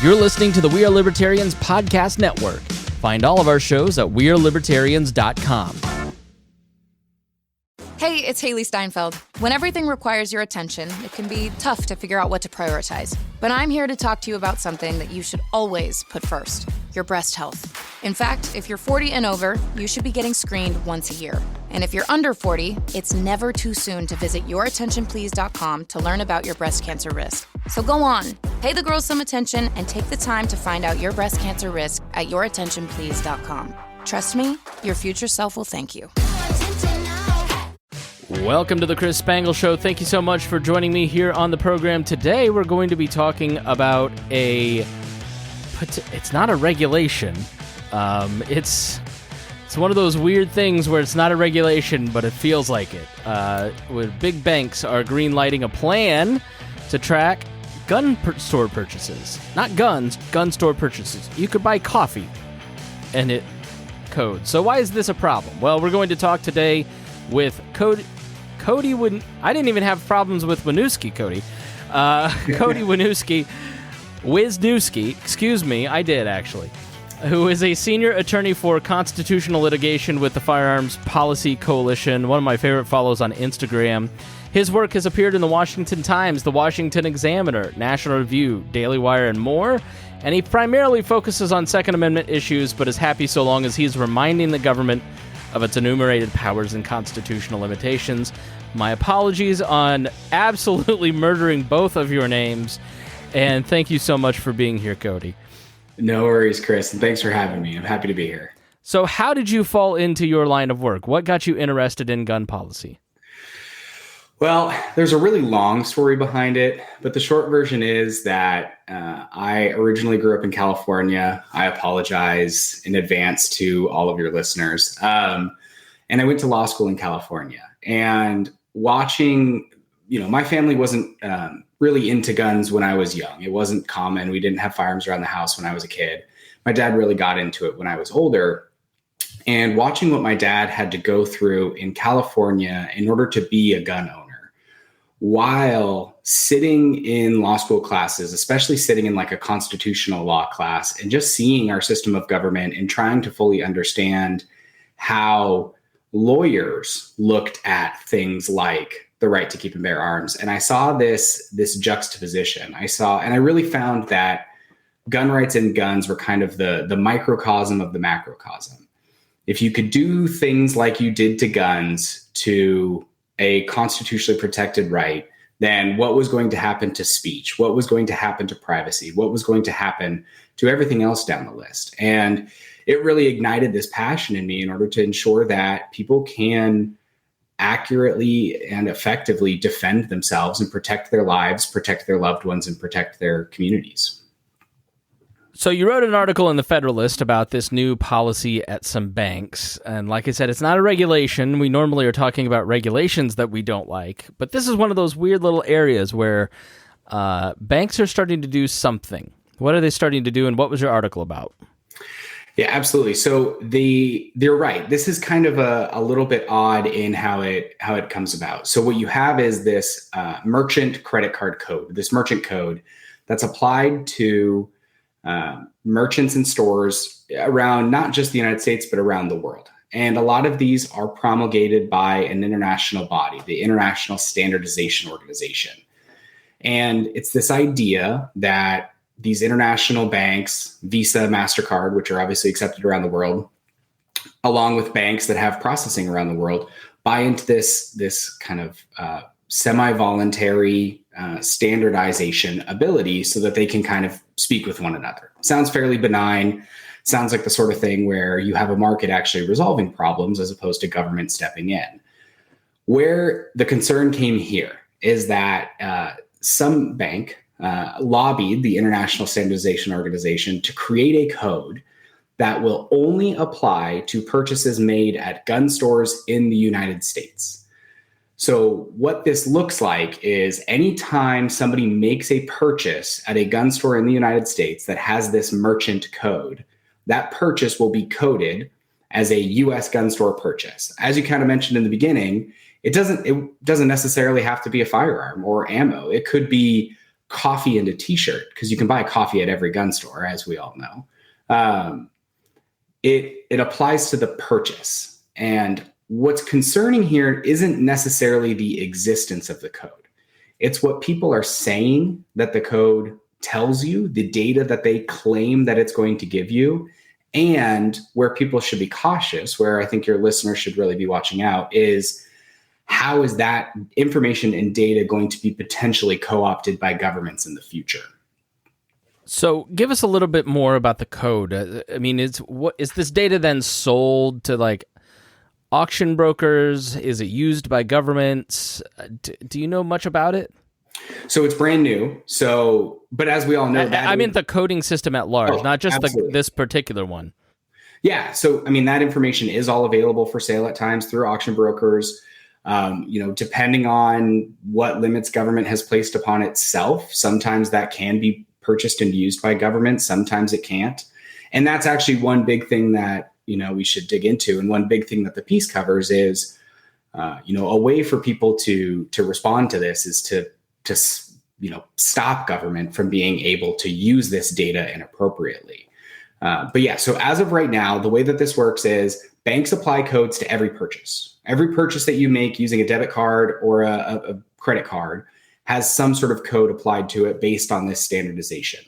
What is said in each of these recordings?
You're listening to the We Are Libertarians podcast network. Find all of our shows at wearelibertarians.com. Hey, it's Haley Steinfeld. When everything requires your attention, it can be tough to figure out what to prioritize. But I'm here to talk to you about something that you should always put first, your breast health. In fact, if you're 40 and over, you should be getting screened once a year. And if you're under 40, it's never too soon to visit yourattentionplease.com to learn about your breast cancer risk. So go on, pay the girls some attention and take the time to find out your breast cancer risk at yourattentionplease.com. Trust me, your future self will thank you. Welcome to the Chris Spangle Show. Thank you so much for joining me here on the program. Today we're going to be talking about it's not a regulation. It's one of those weird things where it's not a regulation, but it feels like it. Where big banks are green-lighting a plan to track gun store purchases. Not guns, gun store purchases. You could buy coffee and it codes. So why is this a problem? Well, we're going to talk today with Cody I didn't even have problems with Wisniewski, Cody. Cody Wisniewski, excuse me, I did actually, who is a senior attorney for Constitutional Litigation with the Firearms Policy Coalition, one of my favorite follows on Instagram. His work has appeared in the Washington Times, the Washington Examiner, National Review, Daily Wire, and more, and he primarily focuses on Second Amendment issues, but is happy so long as he's reminding the government of its enumerated powers and constitutional limitations. My apologies on absolutely murdering both of your names, and thank you so much for being here, Cody. No worries, Chris, and thanks for having me. I'm happy to be here. So how did you fall into your line of work? What got you interested in gun policy? Well, there's a really long story behind it, but the short version is that I originally grew up in California. I apologize in advance to all of your listeners. And I went to law school in California. And watching, my family wasn't really into guns when I was young. It wasn't common. We didn't have firearms around the house when I was a kid. My dad really got into it when I was older. And watching what my dad had to go through in California in order to be a gun owner, while sitting in law school classes, especially sitting in like a constitutional law class and just seeing our system of government and trying to fully understand how lawyers looked at things like the right to keep and bear arms. And I saw this juxtaposition. And I really found that gun rights and guns were kind of the microcosm of the macrocosm. If you could do things like you did to guns to a constitutionally protected right, then what was going to happen to speech? What was going to happen to privacy? What was going to happen to everything else down the list? And it really ignited this passion in me in order to ensure that people can accurately and effectively defend themselves and protect their lives, protect their loved ones, and protect their communities. So you wrote an article in the Federalist about this new policy at some banks. And like I said, it's not a regulation. We normally are talking about regulations that we don't like. But this is one of those weird little areas where banks are starting to do something. What are they starting to do, and what was your article about? Yeah, absolutely. So they're right. This is kind of a little bit odd in how it comes about. So what you have is this merchant credit card code, this merchant code that's applied to merchants and stores around not just the United States, but around the world. And a lot of these are promulgated by an international body, the International Standardization Organization. And it's this idea that these international banks, Visa, MasterCard, which are obviously accepted around the world, along with banks that have processing around the world, buy into this kind of semi-voluntary standardization ability so that they can kind of speak with one another. Sounds fairly benign. Sounds like the sort of thing where you have a market actually resolving problems as opposed to government stepping in. Where the concern came here is that some bank lobbied the International Standardization Organization to create a code that will only apply to purchases made at gun stores in the United States. So what this looks like is anytime somebody makes a purchase at a gun store in the United States that has this merchant code, that purchase will be coded as a U.S. gun store purchase. As you kind of mentioned in the beginning, it doesn't necessarily have to be a firearm or ammo. It could be coffee and a t-shirt, because you can buy coffee at every gun store, as we all know. It applies to the purchase. And what's concerning here isn't necessarily the existence of the code. It's what people are saying that the code tells you, the data that they claim that it's going to give you. And where people should be cautious, where I think your listeners should really be watching out, is how is that information and data going to be potentially co-opted by governments in the future? So give us a little bit more about the code. I mean, is this data then sold to like auction brokers? Is it used by governments? Do you know much about it? So it's brand new. So, but as we all know, I mean the coding system at large, not just this particular one. Yeah. So, I mean, that information is all available for sale at times through auction brokers. Depending on what limits government has placed upon itself, sometimes that can be purchased and used by government. Sometimes it can't. And that's actually one big thing that, we should dig into. And one big thing that the piece covers is, a way for people to respond to this is to stop government from being able to use this data inappropriately. But yeah, so as of right now, the way that this works is banks apply codes to every purchase. Every purchase that you make using a debit card or a credit card has some sort of code applied to it based on this standardization.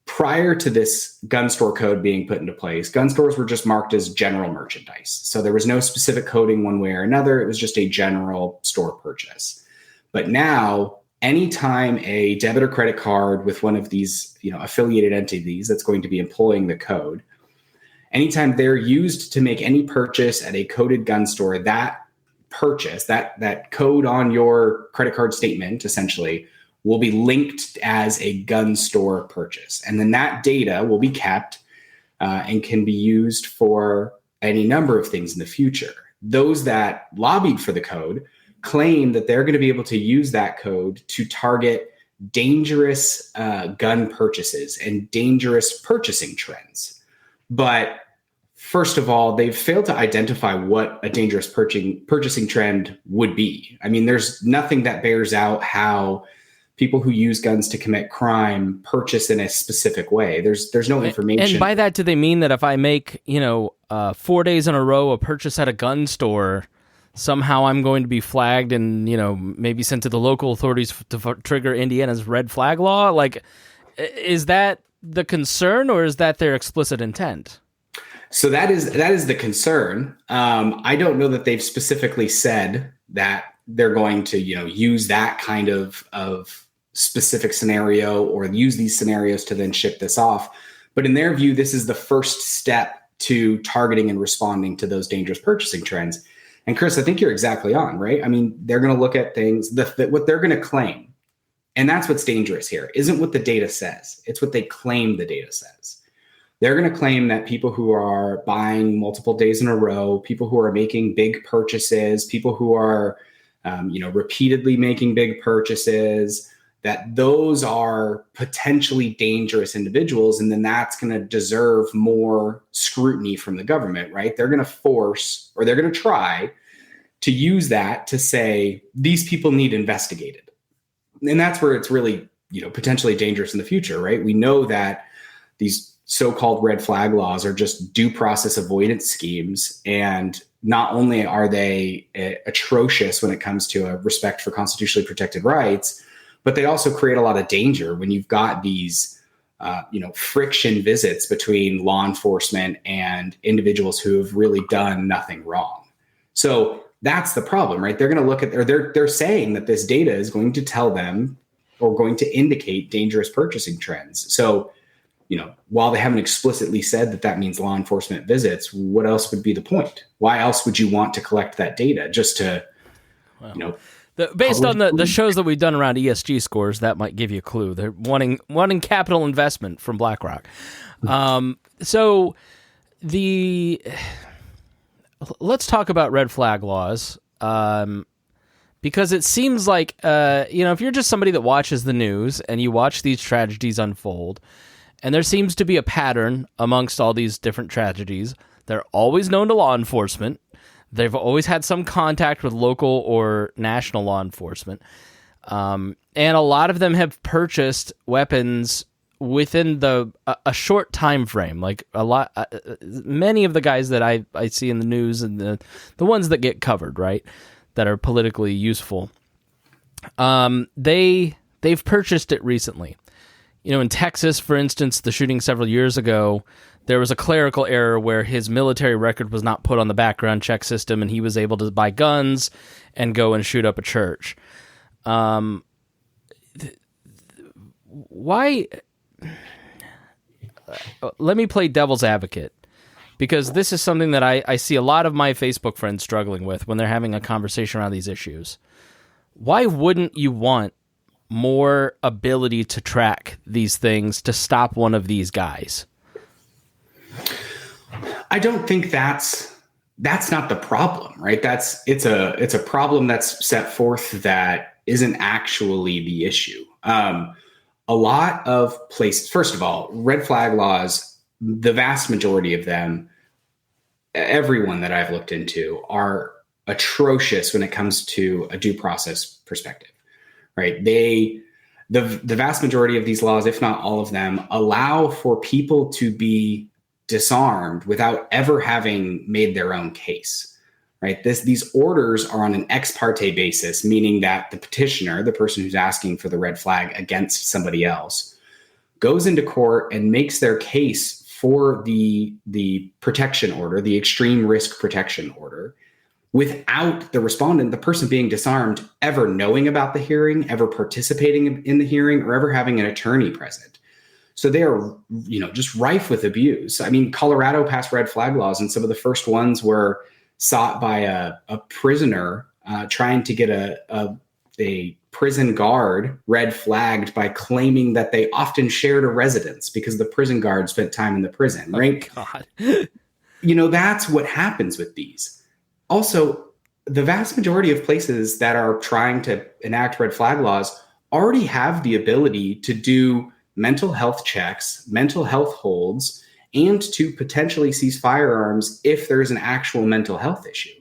Prior to this gun store code being put into place, gun stores were just marked as general merchandise. So there was no specific coding one way or another. It was just a general store purchase. But now, anytime a debit or credit card with one of these, affiliated entities that's going to be employing the code, anytime they're used to make any purchase at a coded gun store, that purchase, that code on your credit card statement, essentially, will be linked as a gun store purchase. And then that data will be kept and can be used for any number of things in the future. Those that lobbied for the code claim that they're going to be able to use that code to target dangerous gun purchases and dangerous purchasing trends. But first of all, they've failed to identify what a dangerous purchasing trend would be. I mean, there's nothing that bears out how people who use guns to commit crime purchase in a specific way. There's no information. And by that, do they mean that if I make, 4 days in a row a purchase at a gun store, somehow I'm going to be flagged and, maybe sent to the local authorities to trigger Indiana's red flag law? Like, is that the concern, or is that their explicit intent? So that is the concern. I don't know that they've specifically said that they're going to, use that kind of specific scenario or use these scenarios to then ship this off. But in their view, this is the first step to targeting and responding to those dangerous purchasing trends. And Chris, I think you're exactly on, right? I mean, they're going to look at things that what they're going to claim. And that's what's dangerous here. Isn't what the data says. It's what they claim the data says. They're going to claim that people who are buying multiple days in a row, people who are making big purchases, people who are, repeatedly making big purchases, that those are potentially dangerous individuals. And then that's going to deserve more scrutiny from the government, right? They're going to force, or they're going to try to use that to say, these people need investigated. And that's where it's really, potentially dangerous in the future, right? We know that these so-called red flag laws are just due process avoidance schemes. And not only are they atrocious when it comes to a respect for constitutionally protected rights, but they also create a lot of danger when you've got these, friction visits between law enforcement and individuals who have really done nothing wrong. So that's the problem, right? They're going to look at, or they're saying that this data is going to tell them or going to indicate dangerous purchasing trends. So, while they haven't explicitly said that means law enforcement visits, what else would be the point? Why else would you want to collect that data? Just to, based on the shows that we've done around ESG scores, that might give you a clue. They're wanting capital investment from BlackRock. So let's talk about red flag laws, because it seems like, if you're just somebody that watches the news and you watch these tragedies unfold, and there seems to be a pattern amongst all these different tragedies, they're always known to law enforcement. They've always had some contact with local or national law enforcement. And a lot of them have purchased weapons within a short time frame. Like many of the guys that I see in the news and the ones that get covered, right, that are politically useful, they've purchased it recently. In Texas, for instance, the shooting several years ago, there was a clerical error where his military record was not put on the background check system, and he was able to buy guns and go and shoot up a church. Why? Let me play devil's advocate, because this is something that I see a lot of my Facebook friends struggling with when they're having a conversation around these issues. Why wouldn't you want more ability to track these things to stop one of these guys? I don't think that's not the problem, right? It's a problem that's set forth that isn't actually the issue. A lot of places, first of all, red flag laws, the vast majority of them, everyone that I've looked into, are atrocious when it comes to a due process perspective, right? The vast majority of these laws, if not all of them, allow for people to be disarmed without ever having made their own case, right? These orders are on an ex parte basis, meaning that the petitioner, the person who's asking for the red flag against somebody else, goes into court and makes their case for the protection order, the extreme risk protection order, without the respondent, the person being disarmed, ever knowing about the hearing, ever participating in the hearing, or ever having an attorney present. So they are, just rife with abuse. I mean, Colorado passed red flag laws, and some of the first ones were sought by a prisoner trying to get a prison guard red flagged by claiming that they often shared a residence because the prison guard spent time in the prison, right? Oh, God. That's what happens with these. Also, the vast majority of places that are trying to enact red flag laws already have the ability to do mental health checks, mental health holds, and to potentially seize firearms if there's an actual mental health issue.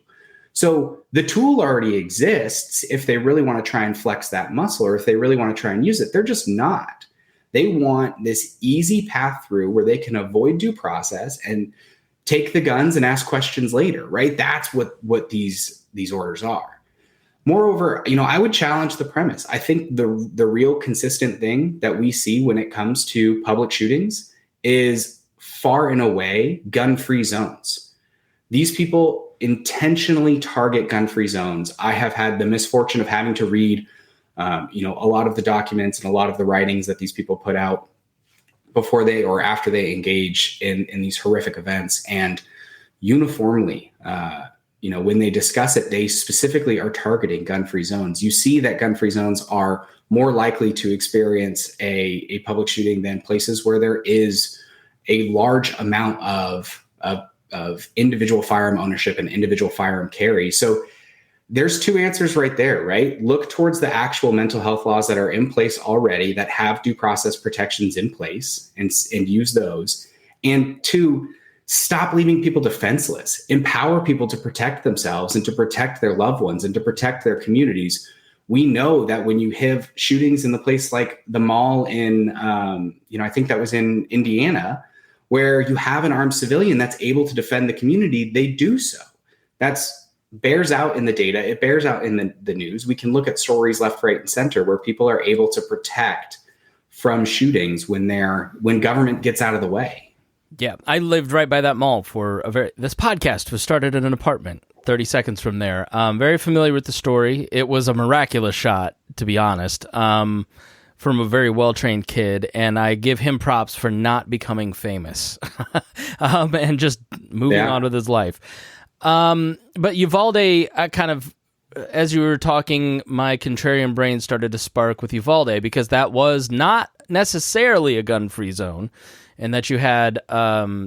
So the tool already exists if they really want to try and flex that muscle, or if they really want to try and use it. They're just not. They want this easy path through where they can avoid due process and take the guns and ask questions later, right? That's what these orders are. Moreover, I would challenge the premise. I think the real consistent thing that we see when it comes to public shootings is far and away gun-free zones. These people intentionally target gun-free zones. I have had the misfortune of having to read, a lot of the documents and a lot of the writings that these people put out before they or after they engage in these horrific events. And uniformly, when they discuss it, they specifically are targeting gun-free zones. You see that gun-free zones are more likely to experience a public shooting than places where there is a large amount of individual firearm ownership and individual firearm carry. So there's two answers right there, right? Look towards the actual mental health laws that are in place already that have due process protections in place and use those. And two, stop leaving people defenseless. Empower people to protect themselves and to protect their loved ones and to protect their communities. We know that when you have shootings in the place like the mall in, I think that was in Indiana, where you have an armed civilian that's able to defend the community, they do so. That's bears out in the data. It bears out in the news. We can look at stories left, right, and center where people are able to protect from shootings when government gets out of the way. Yeah, I lived right by that mall this podcast was started in an apartment 30 seconds from there. Very familiar with the story. It was a miraculous shot, to be honest, from a very well-trained kid, and I give him props for not becoming famous and just moving on with his life. But Uvalde, kind of, as you were talking, my contrarian brain started to spark with Uvalde, because that was not necessarily a gun-free zone, and that you had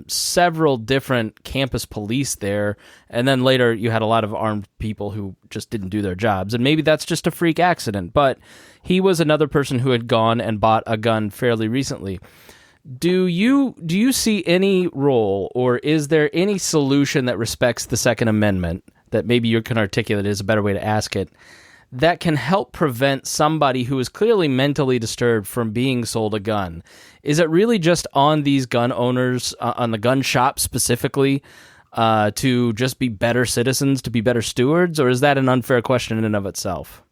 several different campus police there, and then later you had a lot of armed people who just didn't do their jobs, and maybe that's just a freak accident, but he was another person who had gone and bought a gun fairly recently. Do you see any role, or is there any solution that respects the Second Amendment that maybe you can articulate is a better way to ask it, that can help prevent somebody who is clearly mentally disturbed from being sold a gun? Is it really just on these gun owners, on the gun shop specifically, to just be better citizens, to be better stewards, or is that an unfair question in and of itself?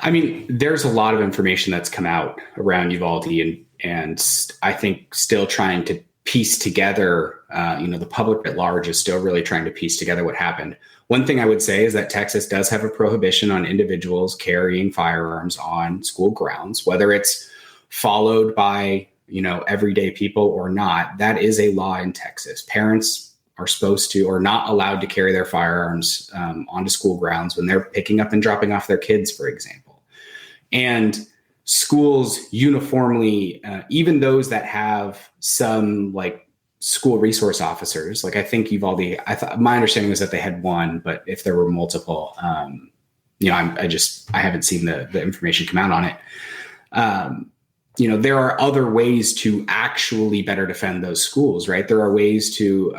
I mean, there's a lot of information that's come out around Uvalde, and I think still trying to piece together, the public at large is still really trying to piece together what happened. One thing I would say is that Texas does have a prohibition on individuals carrying firearms on school grounds, whether it's followed by, everyday people or not. That is a law in Texas. Parents are supposed to, or not allowed to, carry their firearms onto school grounds when they're picking up and dropping off their kids, for example. And schools uniformly, even those that have some school resource officers, I think Uvalde, my understanding was that they had one, but if there were multiple, I haven't seen the information come out on it. There are other ways to actually better defend those schools, right? There are ways to,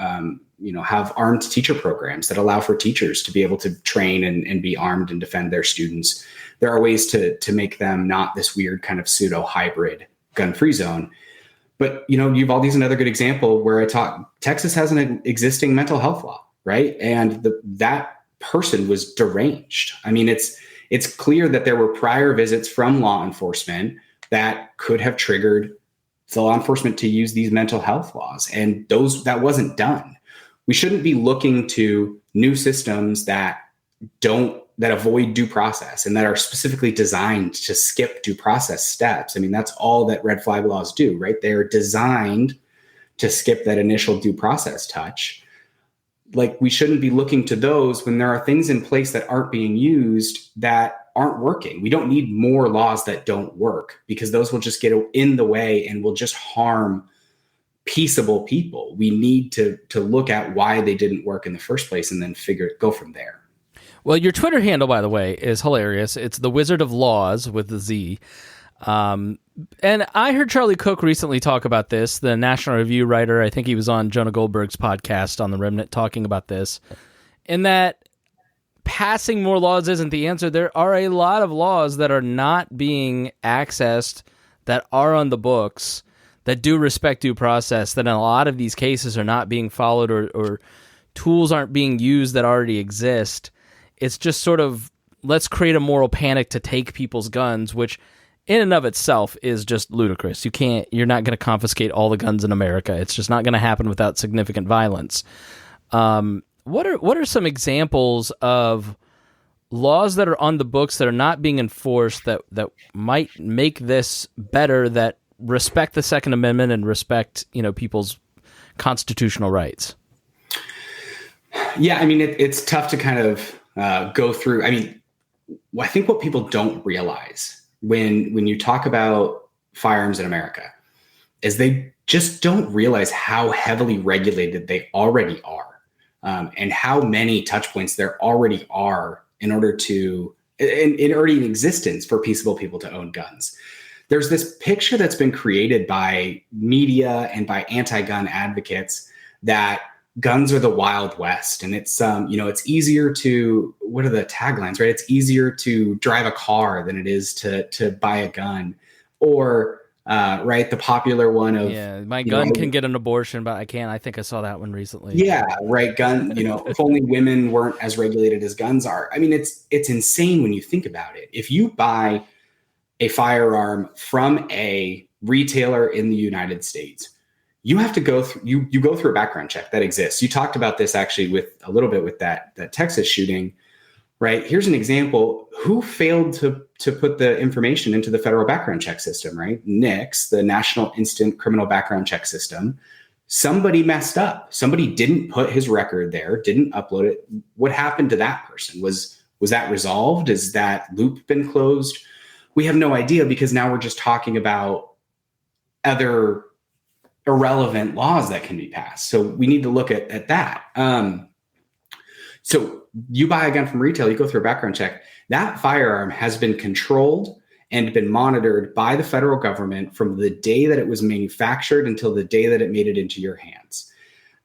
have armed teacher programs that allow for teachers to be able to train and be armed and defend their students. There are ways to make them not this weird kind of pseudo hybrid gun-free zone. But, Uvalde is another good example where Texas has an existing mental health law, right? And that person was deranged. I mean, it's clear that there were prior visits from law enforcement that could have triggered the law enforcement to use these mental health laws. And that wasn't done. We shouldn't be looking to new systems that avoid due process and that are specifically designed to skip due process steps. I mean, that's all that red flag laws do, right? They're designed to skip that initial due process touch. We shouldn't be looking to those when there are things in place that aren't being used that aren't working. We don't need more laws that don't work, because those will just get in the way and will just harm peaceable people. We need to look at why they didn't work in the first place and then go from there. Well, your Twitter handle, by the way, is hilarious. It's the Wizard of Laws with the Z. And I heard Charlie Cook recently talk about this, the National Review writer. I think he was on Jonah Goldberg's podcast on The Remnant talking about this, and that passing more laws isn't the answer. There are a lot of laws that are not being accessed, that are on the books, that do respect due process, that in a lot of these cases are not being followed, or tools aren't being used that already exist. It's just sort of, let's create a moral panic to take people's guns, which in and of itself is just ludicrous. You're not going to confiscate all the guns in America. It's just not going to happen without significant violence. What are some examples of laws that are on the books that are not being enforced that might make this better, that respect the Second Amendment and respect, people's constitutional rights? Yeah, I mean, it's tough to kind of go through. I mean, I think what people don't realize when you talk about firearms in America is they just don't realize how heavily regulated they already are. And how many touch points there already are in order to, in already in existence for peaceable people to own guns. There's this picture that's been created by media and by anti-gun advocates that guns are the Wild West. And it's, it's easier to, what are the taglines, right? It's easier to drive a car than it is to buy a gun. Or, right, the popular one of, my gun can get an abortion, but I can't. I think I saw that one recently. Yeah, right. Gun, if only women weren't as regulated as guns are. I mean, it's insane when you think about it. If you buy a firearm from a retailer in the United States, you have to go through, you go through a background check that exists. You talked about this actually with a little bit with that Texas shooting, right? Here's an example. Who failed to put the information into the federal background check system, right? NICS, the National Instant Criminal Background Check System. Somebody messed up. Somebody didn't put his record there, didn't upload it. What happened to that person? Was that resolved? Has that loop been closed? We have no idea, because now we're just talking about other irrelevant laws that can be passed. So we need to look at that. So you buy a gun from retail, you go through a background check. That firearm has been controlled and been monitored by the federal government from the day that it was manufactured until the day that it made it into your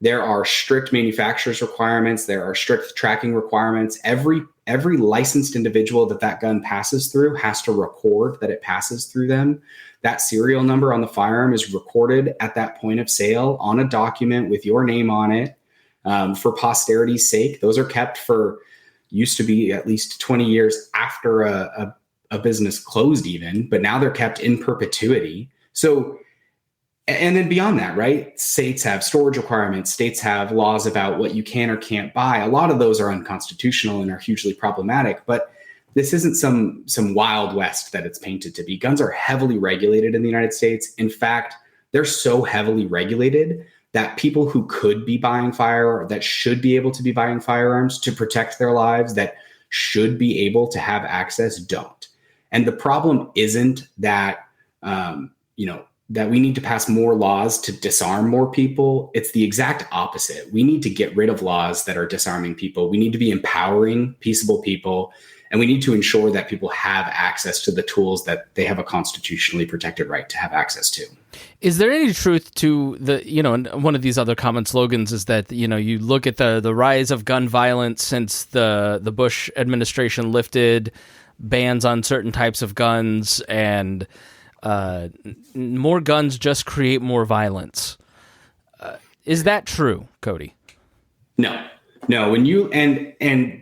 There are strict manufacturer's requirements. There are strict tracking requirements. Every every licensed individual that gun passes through has to record that it passes through them. That serial number on the firearm is recorded at that point of sale on a document with your name on it, for posterity's sake. Those are kept for, used to be at least 20 years after a business closed even, but now they're kept in perpetuity. So, and then beyond that, right? States have storage requirements. States have laws about what you can or can't buy. A lot of those are unconstitutional and are hugely problematic, but this isn't some Wild West that it's painted to be. Guns are heavily regulated in the United States. In fact, they're so heavily regulated that people who could be buying that should be able to be buying firearms to protect their lives, that should be able to have access, don't. And the problem isn't that, that we need to pass more laws to disarm more people. It's the exact opposite. We need to get rid of laws that are disarming people. We need to be empowering peaceable people. And we need to ensure that people have access to the tools that they have a constitutionally protected right to have access to. Is there any truth to and one of these other common slogans is that, you look at the rise of gun violence since the Bush administration lifted bans on certain types of guns, and more guns just create more violence. Is that true, Cody? No. When you, and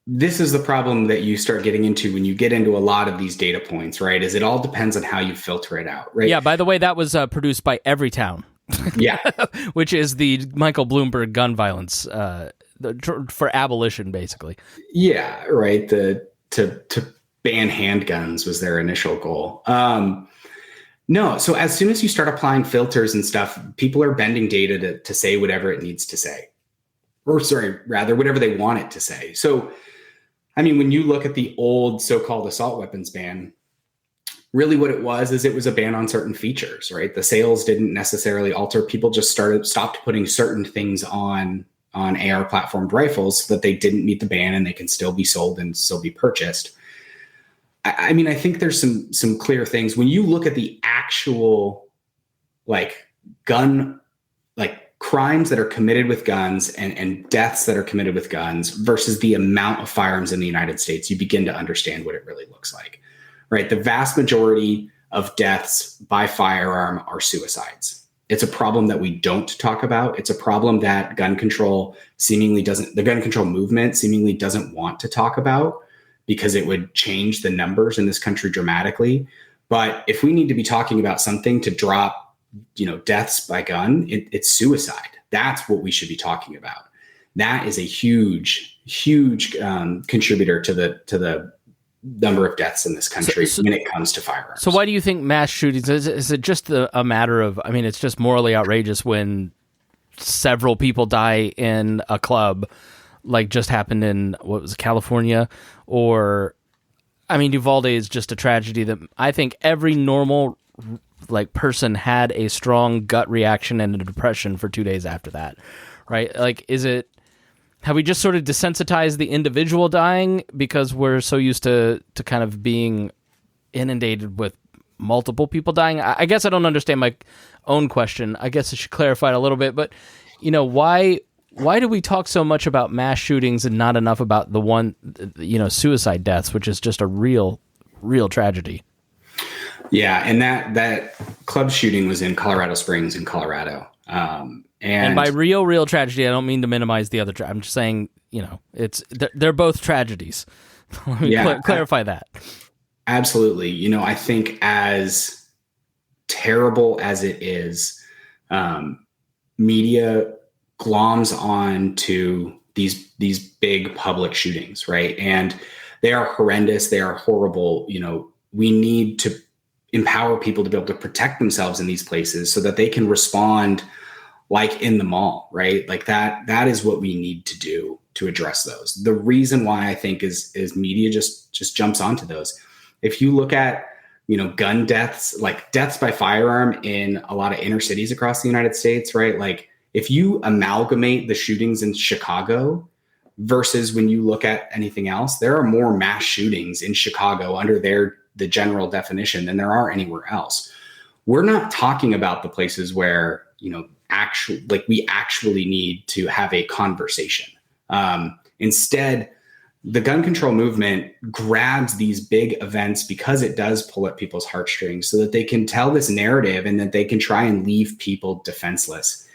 this is the problem that you start getting into when you get into a lot of these data points, right? Is it all depends on how you filter it out, right? Yeah, by the way, that was produced by Everytown. Yeah. Which is the Michael Bloomberg gun violence for abolition, basically. Yeah, right. To ban handguns was their initial goal. No, so as soon as you start applying filters and stuff, people are bending data to say whatever it needs to say. Whatever they want it to say. So, I mean, when you look at the old so-called assault weapons ban, really what it was a ban on certain features, right? The sales didn't necessarily alter. People just stopped putting certain things on AR platformed rifles so that they didn't meet the ban and they can still be sold and still be purchased. I mean, I think there's some clear things. When you look at the actual gun crimes that are committed with guns and deaths that are committed with guns versus the amount of firearms in the United States, you begin to understand what it really looks like, right? The vast majority of deaths by firearm are suicides. It's a problem that we don't talk about. It's a problem that the gun control movement seemingly doesn't want to talk about because it would change the numbers in this country dramatically. But if we need to be talking about something to drop deaths by gun, it's suicide. That's what we should be talking about. That is a huge contributor to the number of deaths in this country when it comes to firearms. So why do you think mass shootings, is it just a matter of, I mean, it's just morally outrageous when several people die in a club, like just happened in, California? Or, I mean, Uvalde is just a tragedy that I think every normal person had a strong gut reaction and a depression for 2 days after that, right? Have we just sort of desensitized the individual dying because we're so used to kind of being inundated with multiple people dying? I guess I don't understand my own question. I guess I should clarify it a little bit, but why do we talk so much about mass shootings and not enough about the suicide deaths, which is just a real tragedy? Yeah, and that club shooting was in Colorado Springs in Colorado. And by real tragedy, I don't mean to minimize the other. I'm just saying, they're both tragedies. Let me clarify that. Absolutely. I think as terrible as it is, media gloms on to these big public shootings, right? And they are horrendous. They are horrible. We need to empower people to be able to protect themselves in these places so that they can respond like in the mall, right? Like that is what we need to do to address those. The reason why I think is media just jumps onto those. If you look at, gun deaths, like deaths by firearm in a lot of inner cities across the United States, right? Like if you amalgamate the shootings in Chicago versus when you look at anything else, there are more mass shootings in Chicago under the general definition than there are anywhere else. We're not talking about the places where, we actually need to have a conversation. Instead, the gun control movement grabs these big events because it does pull at people's heartstrings so that they can tell this narrative and that they can try and leave people defenseless.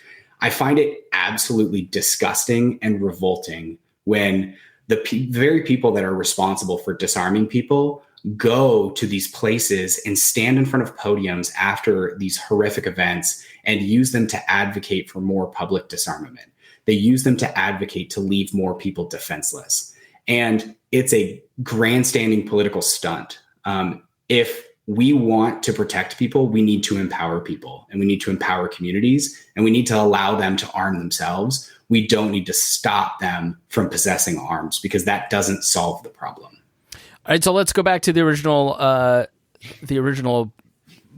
I find it absolutely disgusting and revolting when the very people that are responsible for disarming people go to these places and stand in front of podiums after these horrific events and use them to advocate for more public disarmament. They use them to advocate to leave more people defenseless. And it's a grandstanding political stunt. If we want to protect people, we need to empower people, and we need to empower communities, and we need to allow them to arm themselves. We don't need to stop them from possessing arms, because that doesn't solve the problem. All right, so let's go back to the original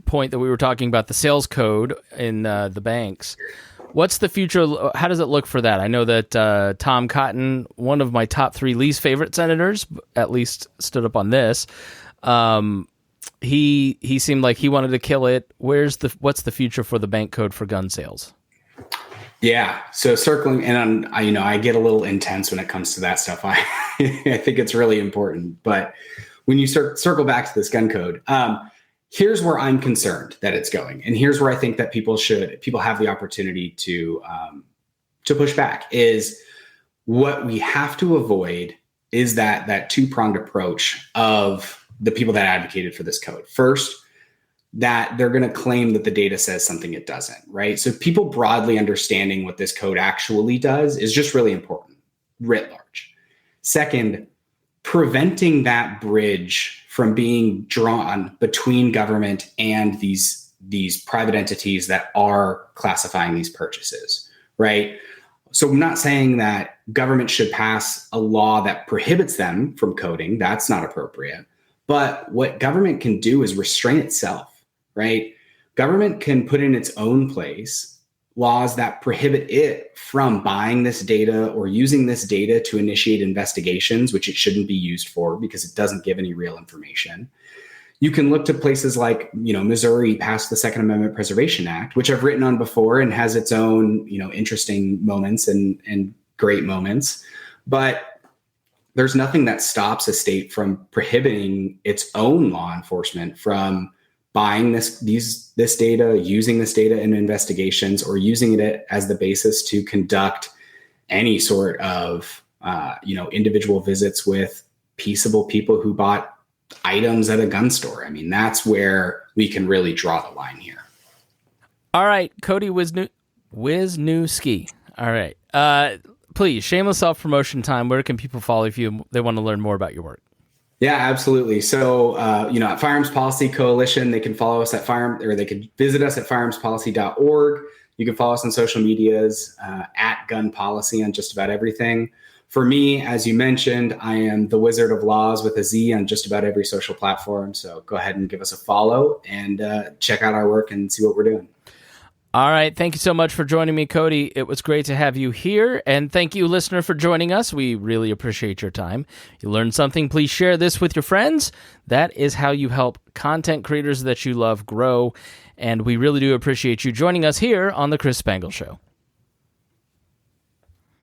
point that we were talking about, the sales code in the banks. What's the future? How does it look for that? I know that Tom Cotton, one of my top 3 least favorite senators, at least stood up on this. He seemed like he wanted to kill it. What's the future for the bank code for gun sales? Yeah. So circling, and I get a little intense when it comes to that stuff. I think it's really important. But when you circle back to this gun code, here's where I'm concerned that it's going, and here's where I think that people have the opportunity to push back. Is what we have to avoid is that two-pronged approach of the people that advocated for this code. First, that they're going to claim that the data says something it doesn't, right? So people broadly understanding what this code actually does is just really important, writ large. Second, preventing that bridge from being drawn between government and these private entities that are classifying these purchases, right? So I'm not saying that government should pass a law that prohibits them from coding. That's not appropriate. But what government can do is restrain itself, right? Government can put in its own place laws that prohibit it from buying this data or using this data to initiate investigations, which it shouldn't be used for because it doesn't give any real information. You can look to places like, Missouri passed the Second Amendment Preservation Act, which I've written on before and has its own, interesting moments and great moments. But there's nothing that stops a state from prohibiting its own law enforcement from buying this data, using this data in investigations, or using it as the basis to conduct any sort of, individual visits with peaceable people who bought items at a gun store. I mean, that's where we can really draw the line here. All right, Cody Wisniewski. All right. Please, shameless self-promotion time. Where can people follow if they want to learn more about your work? Yeah, absolutely. So, at Firearms Policy Coalition, they can follow us at they can visit us at firearmspolicy.org. You can follow us on social medias at Gun Policy on just about everything. For me, as you mentioned, I am the Wizard of Laws with a Z on just about every social platform. So go ahead and give us a follow and check out our work and see what we're doing. All right. Thank you so much for joining me, Cody. It was great to have you here. And thank you, listener, for joining us. We really appreciate your time. If you learned something, please share this with your friends. That is how you help content creators that you love grow. And we really do appreciate you joining us here on The Chris Spangle Show.